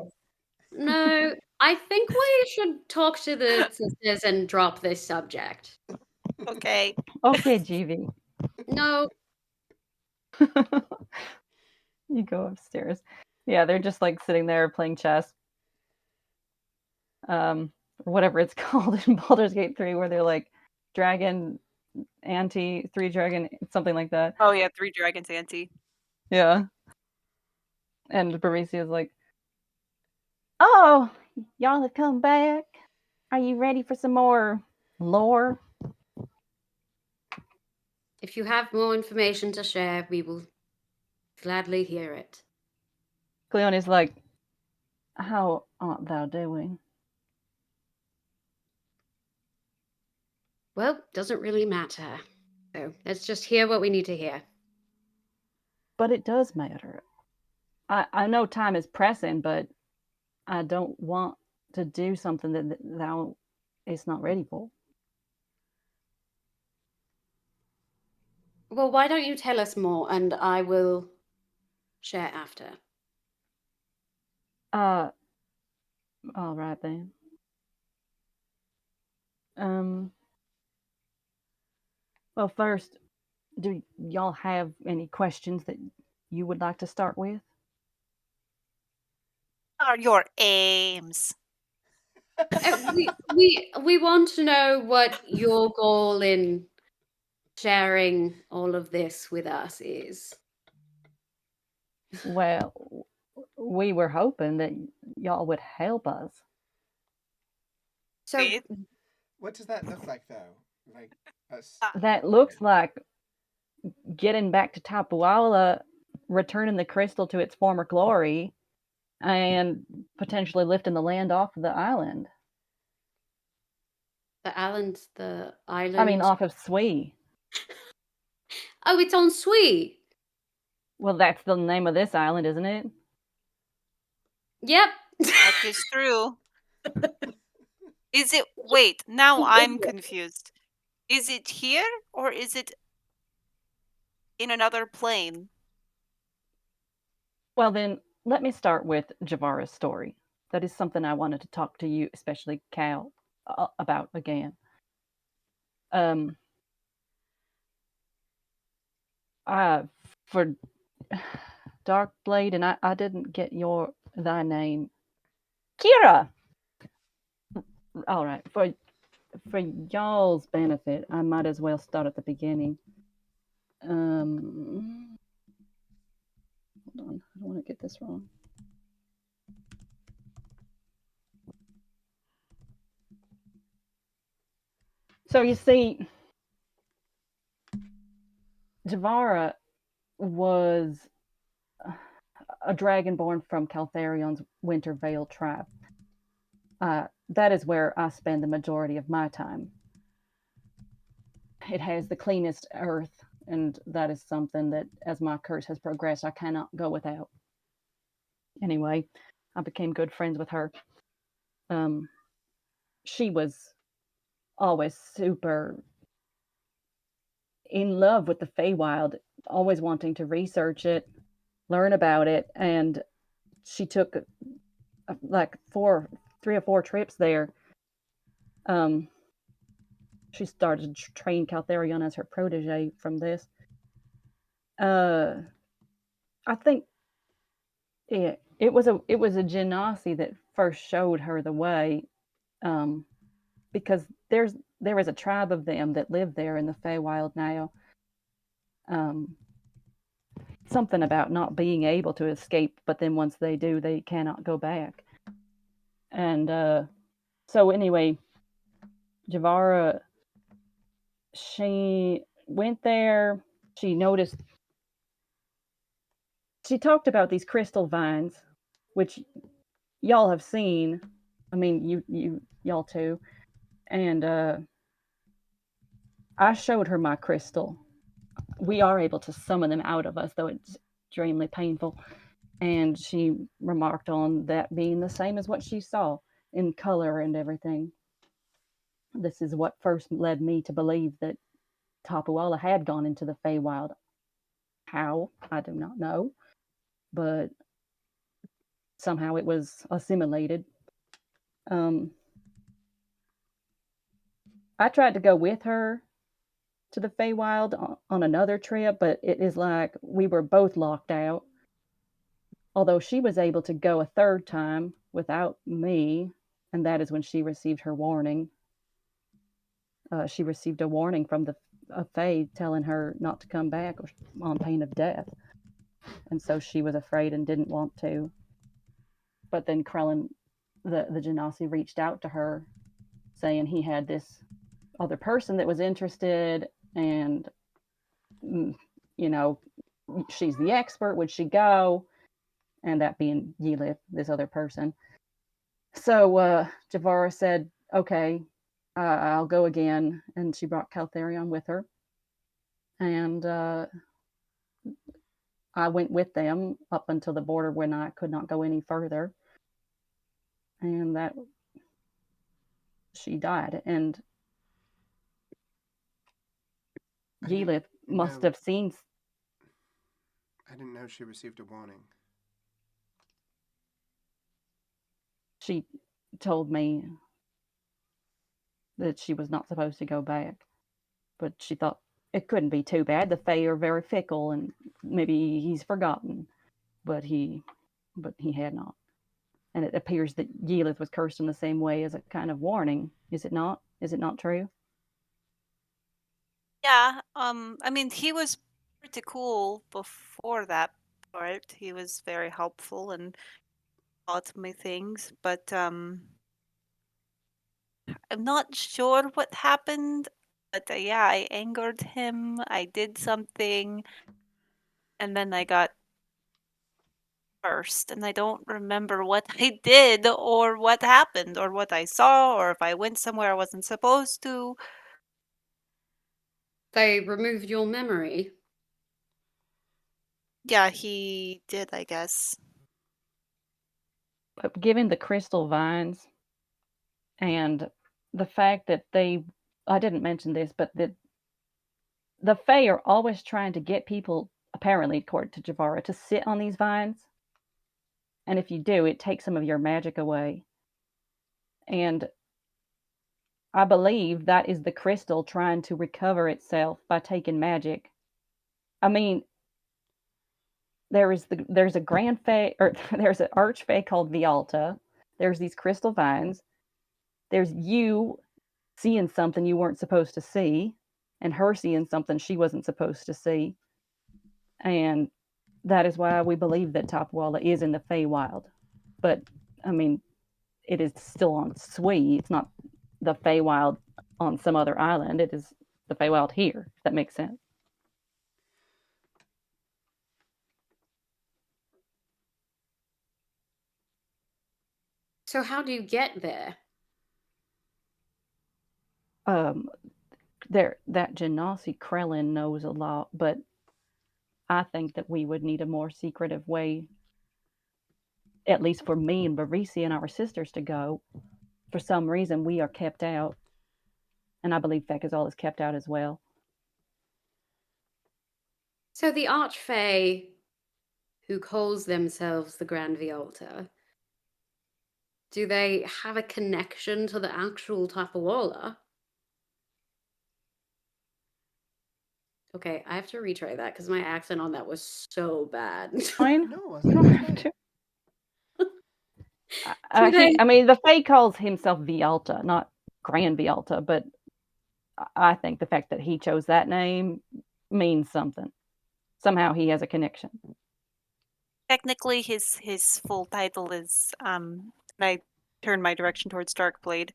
no, I think we should talk to the sisters and drop this subject. Okay. Okay, GV. No, You go upstairs. Yeah, they're just like sitting there playing chess. Or whatever it's called in Baldur's Gate 3, where they're like dragon ante, 3 dragon, something like that. Oh yeah, 3 dragons auntie. Yeah. And Barisia's like, "Oh, y'all have come back. Are you ready for some more lore?" if you have more information to share, we will gladly hear it. Cleone's like, "How art thou doing?" Well, doesn't really matter. So let's just hear what we need to hear. But it does matter. I know time is pressing, but I don't want to do something that thou is not ready for. Well, why don't you tell us more and I will share after. All right then. Well, first, do y'all have any questions that you would like to start with? What are your aims? We want to know what your goal in sharing all of this with us is. Well, we were hoping that y'all would help us. So Wait. What does that look like, though? Like us? That looks like getting back to Tapuala, returning the crystal to its former glory, and potentially lifting the land off of the island. the island. I mean, off of Tswi. Oh, it's on Tswi. Well, that's the name of this island, isn't it? Yep. That is true. Is it wait, now I'm confused. Is it here or is it in another plane? Well, then, let me start with Javara's story. That is something I wanted to talk to you, especially Cal, about again. For Darkblade, and I didn't get thy name. Kira! All right, for y'all's benefit, I might as well start at the beginning. Hold on, I don't want to get this wrong. So you see, Javara was a dragonborn from Caltherion's Winterveil tribe. That is where I spend the majority of my time. It has the cleanest earth, and that is something that, as my curse has progressed, I cannot go without. Anyway, I became good friends with her. She was always super in love with the Feywild, always wanting to research it, learn about it, and she took like 3 or 4 trips there. She started to train Caltherion as her protege from this. I think it was a Genasi that first showed her the way, because there is a tribe of them that live there in the Feywild now. something about not being able to escape, but then once they do, they cannot go back. And so anyway, Javara, she went there. She noticed. She talked about these crystal vines, which y'all have seen. I mean, y'all too. And I showed her my crystal. We are able to summon them out of us, though it's extremely painful. And she remarked on that being the same as what she saw in color and everything. This is what first led me to believe that Tapuala had gone into the Feywild. How? I do not know. But somehow it was assimilated. I tried to go with her to the Feywild on another trip, but it is like we were both locked out. Although she was able to go a third time without me, and that is when she received her warning. She received a warning from a Fey telling her not to come back on pain of death. And so she was afraid and didn't want to. But then Krellin, the Genasi, reached out to her saying he had this other person that was interested, and, you know, she's the expert. Would she go? And that being Yelith, this other person. So Javara said, okay, I'll go again. And she brought Caltherion with her. And I went with them up until the border when I could not go any further. And that she died. And Yelith must have seen. I didn't know she received a warning. She told me that she was not supposed to go back, but she thought it couldn't be too bad. The Fae are very fickle, and maybe he's forgotten, but he had not. And it appears that Yelith was cursed in the same way as a kind of warning. Is it not? Is it not true? Yeah. I mean, he was pretty cool before that part. He was very helpful and taught me things, but I'm not sure what happened. But yeah, I angered him. I did something, and then I got cursed, and I don't remember what I did or what happened or what I saw or if I went somewhere I wasn't supposed to. They removed your memory. Yeah, he did, I guess. But given the crystal vines and the fact that I didn't mention this, but the Fae are always trying to get people, apparently, according to Javara, to sit on these vines. And if you do, it takes some of your magic away. And I believe that is the crystal trying to recover itself by taking magic. I mean, there's a grand Fae, or there's an archfey called Vialta. There's these crystal vines. There's you seeing something you weren't supposed to see, and her seeing something she wasn't supposed to see. And that is why we believe that Tapwala is in the Feywild. But, I mean, it is still on Tswi. It's not the Feywild on some other island. It is the Feywild here, if that makes sense. So how do you get there? That Genasi Krellin knows a lot, but I think that we would need a more secretive way, at least for me and Barisi and our sisters to go. For some reason, we are kept out. And I believe Fekazal is kept out as well. So the Archfey, who calls themselves the Grand Vialta, do they have a connection to the actual Tapawala? Okay, I have to retry that because my accent on that was so bad. Fine. No, You don't have to. I mean, the Fae calls himself Vialta, not Grand Vialta, but I think the fact that he chose that name means something. somehow he has a connection. Technically, his full title is and I turn my direction towards Darkblade.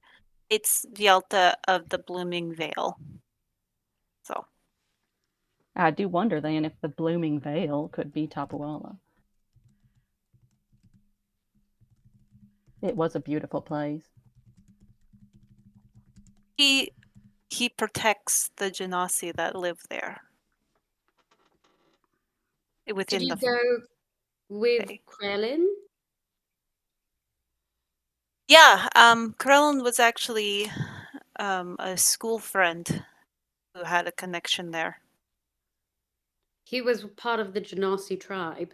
It's Vyalta of the Blooming Veil. So I do wonder then if the Blooming Veil could be Tapuala. It was a beautiful place. he protects the Genasi that live there. Did Within you the go with Fae. Krellin? Yeah, Krellin was actually a school friend who had a connection there. He was part of the Genasi tribe.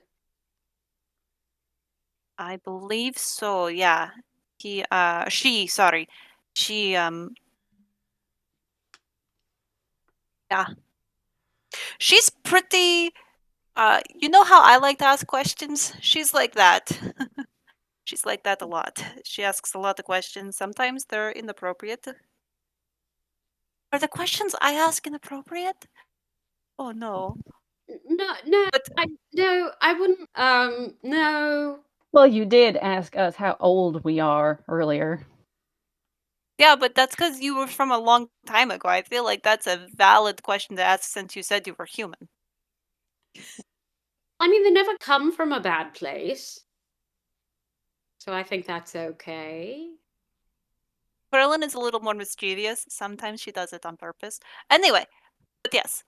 I believe so, yeah. She yeah. She's pretty you know how I like to ask questions? She's like that. She's like that a lot. She asks a lot of questions. Sometimes they're inappropriate. Are the questions I ask inappropriate? Oh no. No, But I wouldn't. No. Well, you did ask us how old we are earlier. yeah, but that's because you were from a long time ago. I feel like that's a valid question to ask since you said you were human. I mean, they never come from a bad place, so I think that's okay. Carolyn is a little more mischievous. Sometimes she does it on purpose. Anyway, but yes.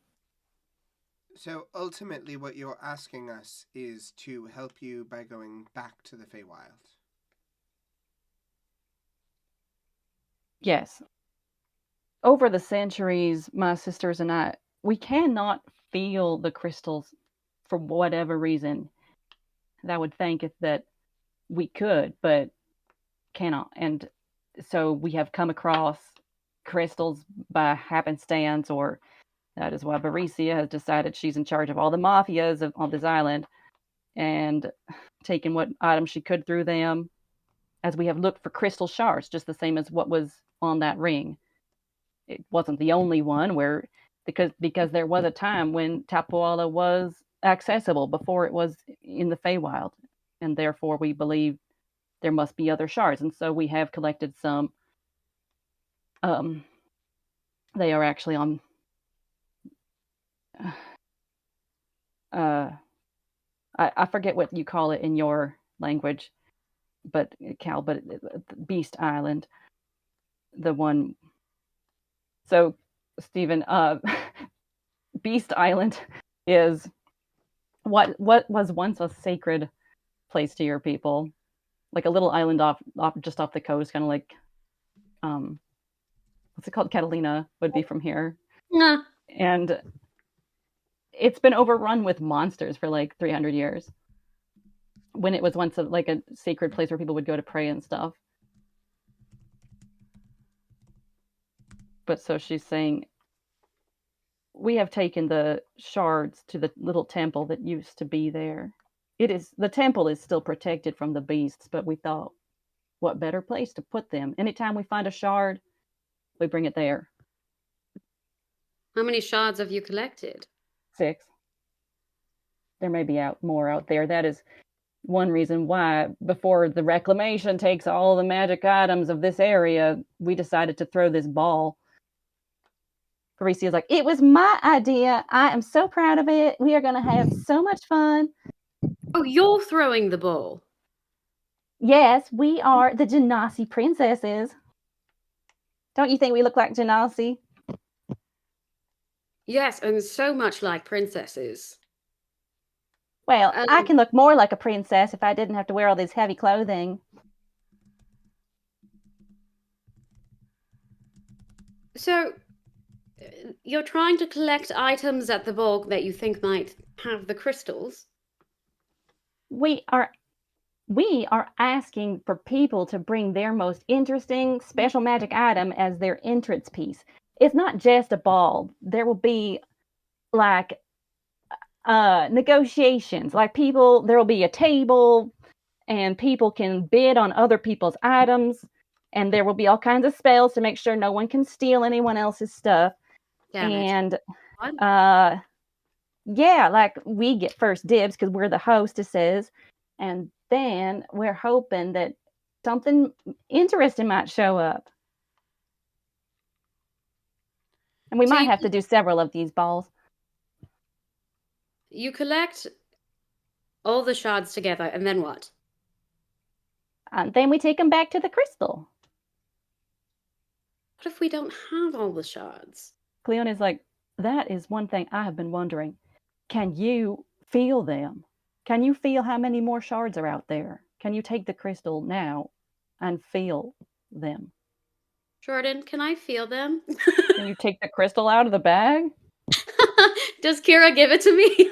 So ultimately, what you're asking us is to help you by going back to the Feywild. Yes. Over the centuries, my sisters and I, we cannot feel the crystals for whatever reason. I would think that we could, but cannot. And so we have come across crystals by happenstance, or that is why Baricia has decided she's in charge of all the mafias on this island and taken what items she could through them, as we have looked for crystal shards, just the same as what was on that ring. It wasn't the only one because there was a time when Tapuala was accessible before it was in the Feywild, and therefore we believe there must be other shards, and so we have collected some. They are actually on. I forget what you call it in your language, but Beast Island, the one. So, Stephen, Beast Island is what was once a sacred place to your people, like a little island off just off the coast, kind of like what's it called? Catalina would be from here. Nah. And it's been overrun with monsters for like 300 years. When it was once a sacred place where people would go to pray and stuff. But so she's saying, we have taken the shards to the little temple that used to be there. The temple is still protected from the beasts, but we thought, what better place to put them? Anytime we find a shard, we bring it there. How many shards have you collected? 6. There may be more out there. That is one reason why, before the reclamation takes all the magic items of this area, we decided to throw this ball. Parisia's like, it was my idea. I am so proud of it. We are going to have so much fun. Oh, you're throwing the ball. Yes, we are the Genasi princesses. Don't you think we look like Genasi? Yes, and so much like princesses. Well, I can look more like a princess if I didn't have to wear all this heavy clothing. So, you're trying to collect items at the ball that you think might have the crystals? We are asking for people to bring their most interesting special magic item as their entrance piece. It's not just a ball. There will be like negotiations. Like there will be a table and people can bid on other people's items, and there will be all kinds of spells to make sure no one can steal anyone else's stuff. Damn and it. yeah, like we get first dibs because we're the hostesses, and then we're hoping that something interesting might show up. And we So might you- have to do several of these balls. You collect all the shards together, and then what? And then we take them back to the crystal. What if we don't have all the shards? Cleona's like, that is one thing I have been wondering. Can you feel them? Can you feel how many more shards are out there? Can you take the crystal now and feel them? Jordan, can I feel them? Can you take the crystal out of the bag? Does Kira give it to me? Give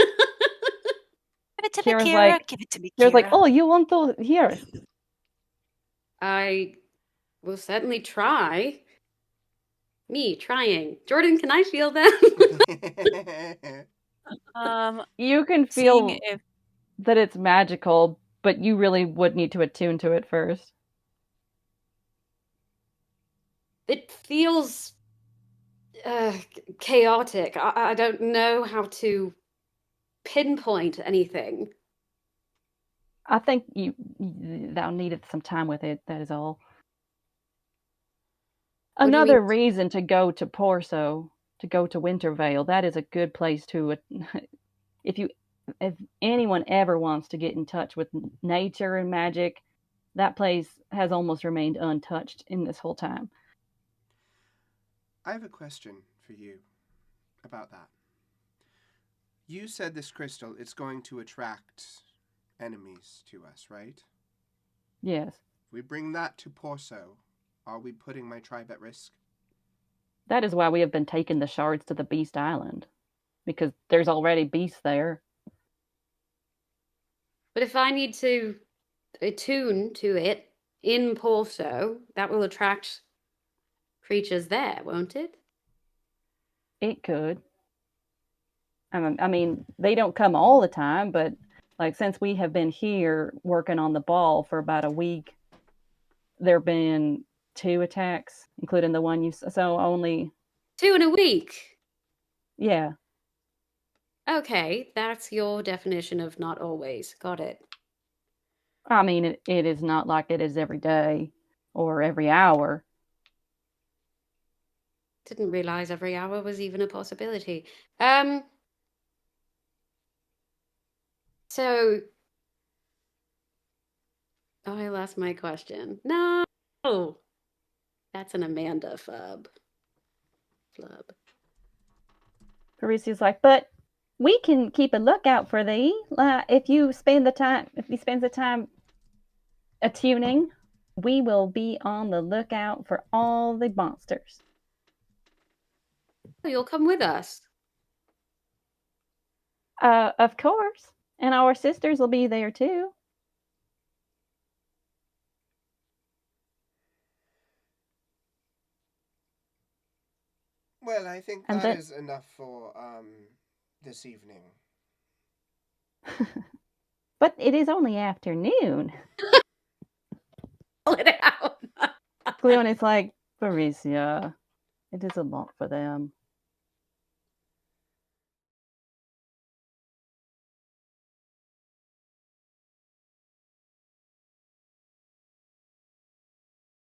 it to me, Kira's Kira. like- Give it to me, Kira's Kira. like, oh, you want those? Here. I will certainly try. Me trying. Jordan, can I feel them? You can Seeing feel if that it's magical, but you really would need to attune to it first. It feels chaotic. I don't know how to pinpoint anything. I think thou needed some time with it, that is all. What do you Another mean? reason to go to Porso, to go to Winterveil, that is a good place to if anyone ever wants to get in touch with nature and magic, that place has almost remained untouched in this whole time. I have a question for you about that. You said this crystal is going to attract enemies to us, right? Yes. If we bring that to Porso, are we putting my tribe at risk? That is why we have been taking the shards to the Beast Island. Because there's already beasts there. But if I need to attune to it in Porso, that will attract creatures there, won't it? It could. I mean, they don't come all the time, but like since we have been here working on the ball for about a week, there have been 2 attacks, including the one so only 2 in a week. yeah. Okay, that's your definition of not always. Got it. I mean, it is not like it is every day or every hour. Didn't realize every hour was even a possibility. So I lost my question. No, that's an Amanda flub. Parisia's like, but we can keep a lookout for thee. If you spend the time attuning, we will be on the lookout for all the monsters. You'll come with us. Of course. And our sisters will be there too. Well, I think And that then- is enough for this evening. But it is only afternoon. Pull it out. Cleone's like, Parisia, it is a lot for them.